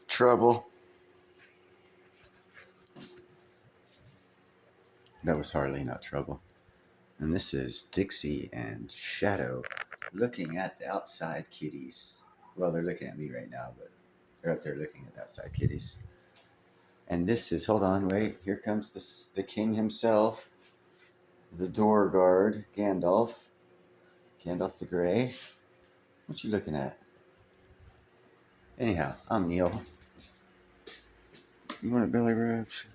Trouble. That was hardly not trouble. And this is Dixie and Shadow looking at the outside kitties. Well, they're looking at me right now, but they're up there looking at the outside kitties. And this is, hold on, wait, here comes the king himself, the door guard, Gandalf. Gandalf the Grey. What you looking at? Anyhow, I'm Neil. You want a Billy Rubes?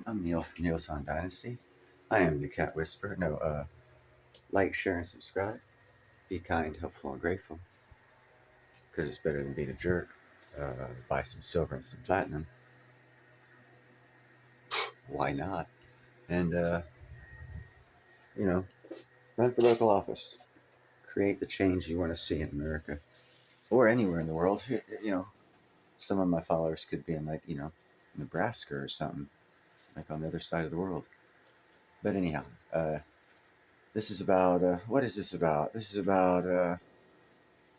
I'm Neil from Neil's on Dynasty. I am the Cat Whisperer. No, like, share, and subscribe. Be kind, helpful, and grateful. Because it's better than being a jerk. Buy some silver and some platinum. Why not? And, run for local office. Create the change you want to see in America. Or anywhere in the world. Some of my followers could be in, Nebraska or something. Like on the other side of the world. But anyhow, this is about, what is this about? This is about,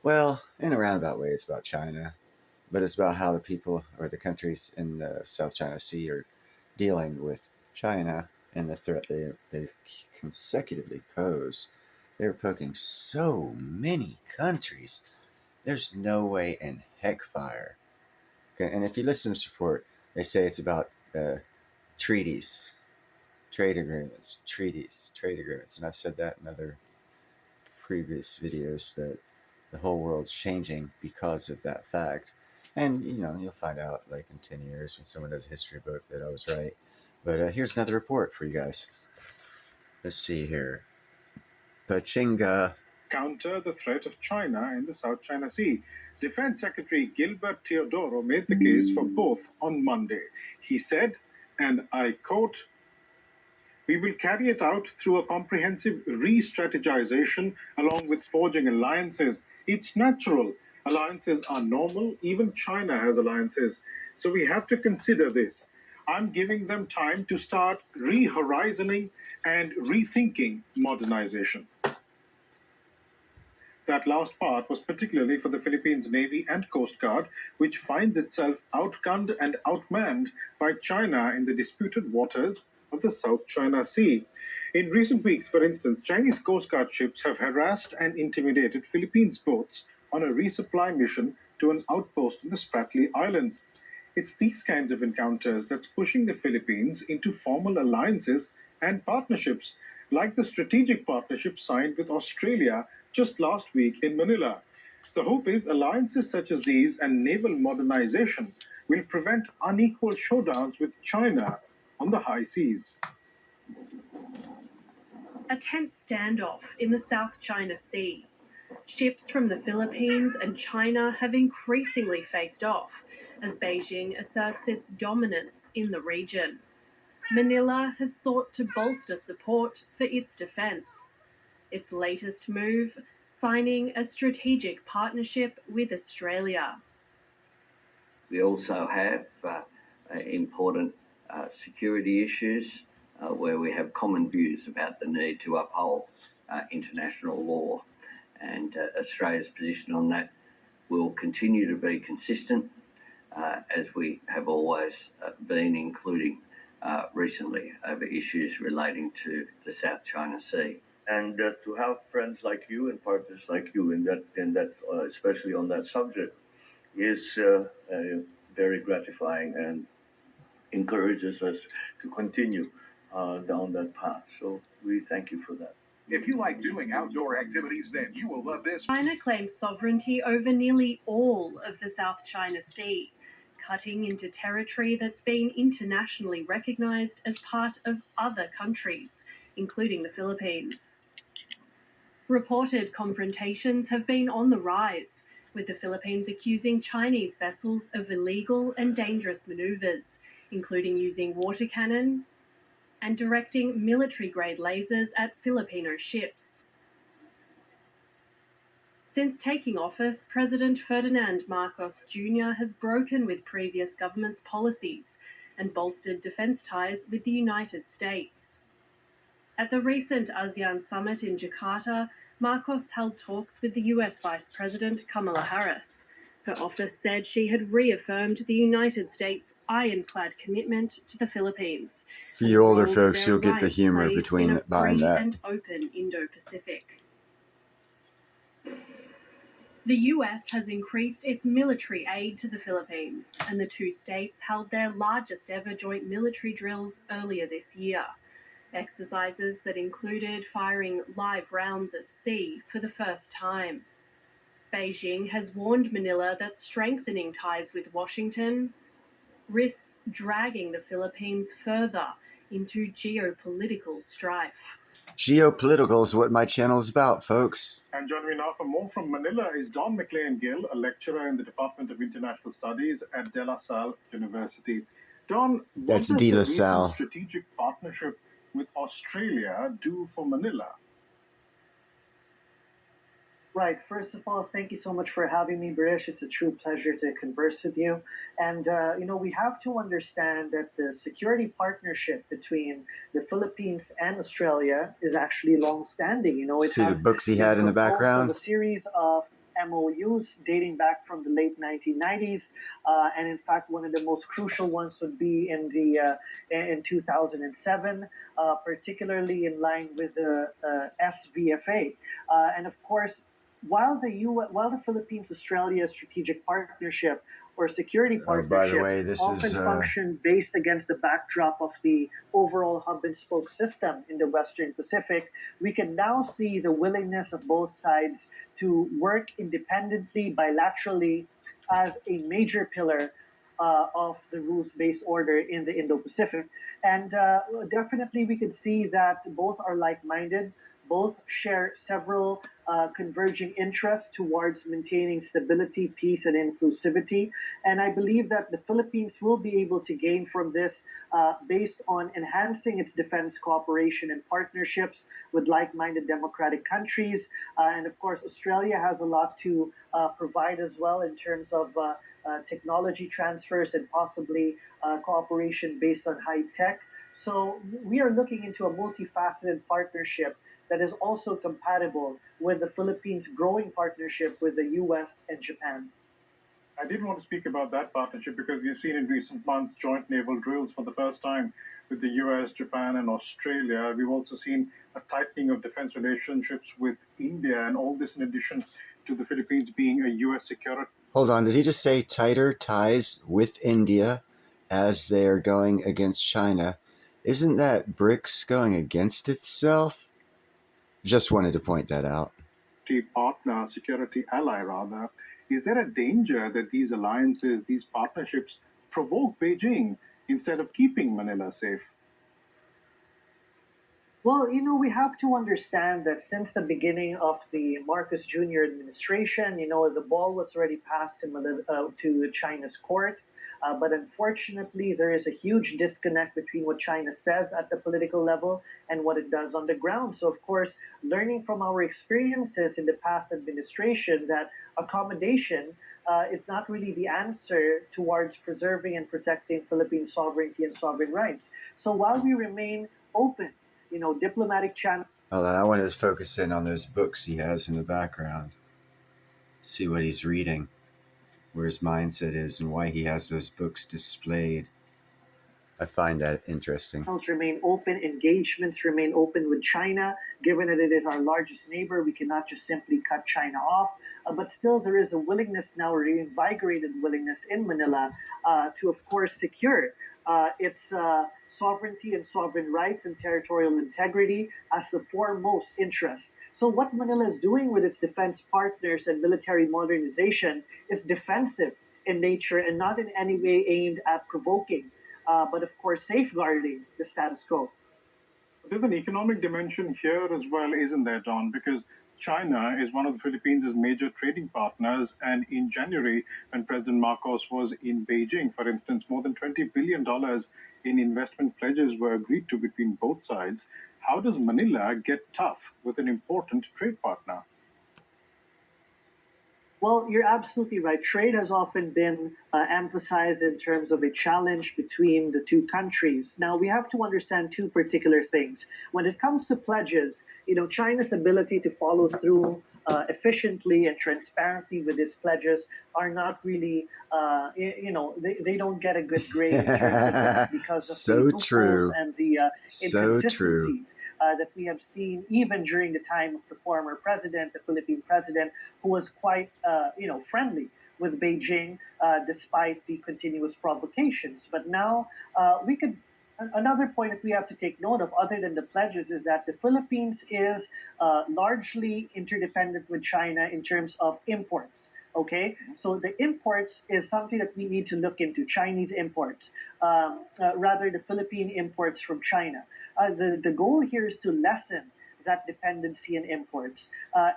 well, in a roundabout way, it's about China. But it's about how the people or the countries in the South China Sea are dealing with China and the threat they consecutively pose. They're poking so many countries. There's no way in heck fire. Okay, and if you listen to this report, they say it's about treaties, trade agreements, trade agreements. And I've said that in other previous videos that the whole world's changing because of that fact. And, you'll find out like in 10 years when someone does a history book that I was right. But here's another report for you guys. Let's see here. Pachinga. Counter the threat of China in the South China Sea. Defense Secretary Gilbert Teodoro made the case for both on Monday. He said, and I quote, "We will carry it out through a comprehensive re-strategization along with forging alliances. It's natural. Alliances are normal. Even China has alliances. So we have to consider this. I'm giving them time to start re-horizoning and rethinking modernization." That last part was particularly for the Philippines Navy and Coast Guard, which finds itself outgunned and outmanned by China in the disputed waters of the South China Sea. In recent weeks, for instance, Chinese Coast Guard ships have harassed and intimidated Philippines boats on a resupply mission to an outpost in the Spratly Islands. It's these kinds of encounters that's pushing the Philippines into formal alliances and partnerships, like the strategic partnership signed with Australia just last week in Manila. The hope is alliances such as these and naval modernization will prevent unequal showdowns with China on the high seas. A tense standoff in the South China Sea. Ships from the Philippines and China have increasingly faced off as Beijing asserts its dominance in the region. Manila has sought to bolster support for its defence. Its latest move, signing a strategic partnership with Australia. We also have important security issues where we have common views about the need to uphold international law. And Australia's position on that will continue to be consistent, as we have always been, including recently over issues relating to the South China Sea. And to have friends like you and partners like you in that especially on that subject, is very gratifying and encourages us to continue down that path. So we thank you for that. If you like doing outdoor activities, then you will love this. China claims sovereignty over nearly all of the South China Sea, cutting into territory that's been internationally recognized as part of other countries, including the Philippines. Reported confrontations have been on the rise, with the Philippines accusing Chinese vessels of illegal and dangerous maneuvers, including using water cannon and directing military-grade lasers at Filipino ships. Since taking office, President Ferdinand Marcos Jr. has broken with previous government's policies and bolstered defence ties with the United States. At the recent ASEAN summit in Jakarta, Marcos held talks with the US Vice President Kamala Harris. Her office said she had reaffirmed the United States' ironclad commitment to the Philippines. For and you the older role folks, their you'll get the alliance humor plays in a behind free that. and open Indo-Pacific. The US has increased its military aid to the Philippines, and the two states held their largest ever joint military drills earlier this year. Exercises that included firing live rounds at sea for the first time. Beijing has warned Manila that strengthening ties with Washington risks dragging the Philippines further into geopolitical strife. Geopolitical is what my channel is about, folks. And joining me now for more from Manila is Don McLean Gill, a lecturer in the Department of International Studies at De La Salle University. Don, what That's does De the La recent Salle. strategic partnership with Australia do for Manila? Right. First of all, thank you so much for having me, Barish. It's a true pleasure to converse with you. And, we have to understand that the security partnership between the Philippines and Australia is actually long-standing. It See the has books he been had in the composed background? of a series of MOUs dating back from the late 1990s, and in fact, one of the most crucial ones would be in 2007, particularly in line with the SVFA, and of course, while the Philippines-Australia strategic partnership or security Oh, by the partnership way, this often is functioned based against the backdrop of the overall hub and spoke system in the Western Pacific, we can now see the willingness of both sides to work independently, bilaterally, as a major pillar of the rules-based order in the Indo-Pacific. And definitely we can see that both are like-minded, both share several converging interests towards maintaining stability, peace, and inclusivity. And I believe that the Philippines will be able to gain from this based on enhancing its defense cooperation and partnerships with like-minded democratic countries. And of course, Australia has a lot to provide as well in terms of technology transfers and possibly cooperation based on high tech. So we are looking into a multifaceted partnership that is also compatible with the Philippines' growing partnership with the US and Japan. I did want to speak about that partnership because we've seen in recent months joint naval drills for the first time with the US, Japan, and Australia. We've also seen a tightening of defense relationships with India, and all this in addition to the Philippines being a US security. Hold on, did he just say tighter ties with India as they are going against China? Isn't that BRICS going against itself? Just wanted to point that out. Partner, security ally rather, is there a danger that these alliances, these partnerships provoke Beijing instead of keeping Manila safe? Well, we have to understand that since the beginning of the Marcos Jr. administration, the ball was already passed to China's court. But unfortunately, there is a huge disconnect between what China says at the political level and what it does on the ground. So, of course, learning from our experiences in the past administration that accommodation is not really the answer towards preserving and protecting Philippine sovereignty and sovereign rights. So while we remain open, diplomatic channels. Hold on, I wanted to focus in on those books he has in the background. See what he's reading, where his mindset is, and why he has those books displayed. I find that interesting. Remain open, engagements remain open with China. Given that it is our largest neighbor, we cannot just simply cut China off. But still, there is a willingness now, a reinvigorated willingness in Manila to, of course, secure its sovereignty and sovereign rights and territorial integrity as the foremost interest. So what Manila is doing with its defense partners and military modernization is defensive in nature and not in any way aimed at provoking, but of course safeguarding the status quo. There's an economic dimension here as well, isn't there, Don? Because China is one of the Philippines' major trading partners. And in January, when President Marcos was in Beijing, for instance, more than $20 billion in investment pledges were agreed to between both sides. How does Manila get tough with an important trade partner? Well, you're absolutely right. Trade has often been emphasized in terms of a challenge between the two countries. Now, we have to understand two particular things. When it comes to pledges, China's ability to follow through efficiently and transparently with its pledges are not really, they don't get a good grade in terms of that because of the So loopholes true. and the So true. inconsistencies that we have seen even during the time of the former president, the Philippine president, who was quite, friendly with Beijing despite the continuous provocations. But now we could. Another point that we have to take note of, other than the pledges, is that the Philippines is largely interdependent with China in terms of imports. Okay, so the imports is something that we need to look into. Chinese imports, rather the Philippine imports from China. The goal here is to lessen that dependency in imports.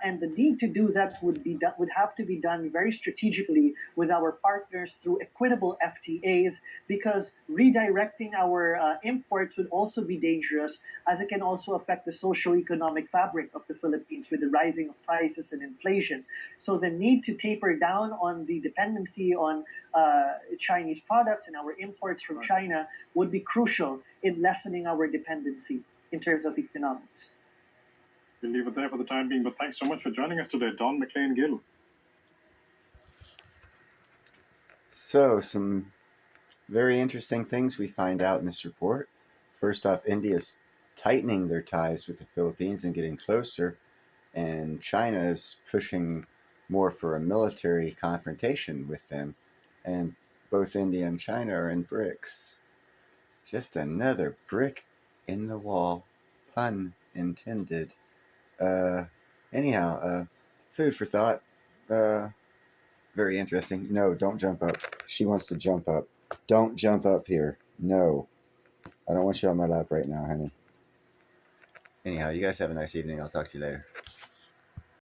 And the need to do that would have to be done very strategically with our partners through equitable FTAs, because redirecting our imports would also be dangerous, as it can also affect the socio-economic fabric of the Philippines with the rising of prices and inflation. So the need to taper down on the dependency on Chinese products and our imports from China would be crucial in lessening our dependency in terms of economics. We'll leave it there for the time being, but thanks so much for joining us today, Don McLean Gill. So, some very interesting things we find out in this report. First off, India's tightening their ties with the Philippines and getting closer, and China is pushing more for a military confrontation with them. And both India and China are in BRICS. Just another brick in the wall, pun intended. Anyhow, food for thought. Very interesting. No, don't jump up. She wants to jump up. Don't jump up here. No. I don't want you on my lap right now, honey. Anyhow, you guys have a nice evening. I'll talk to you later.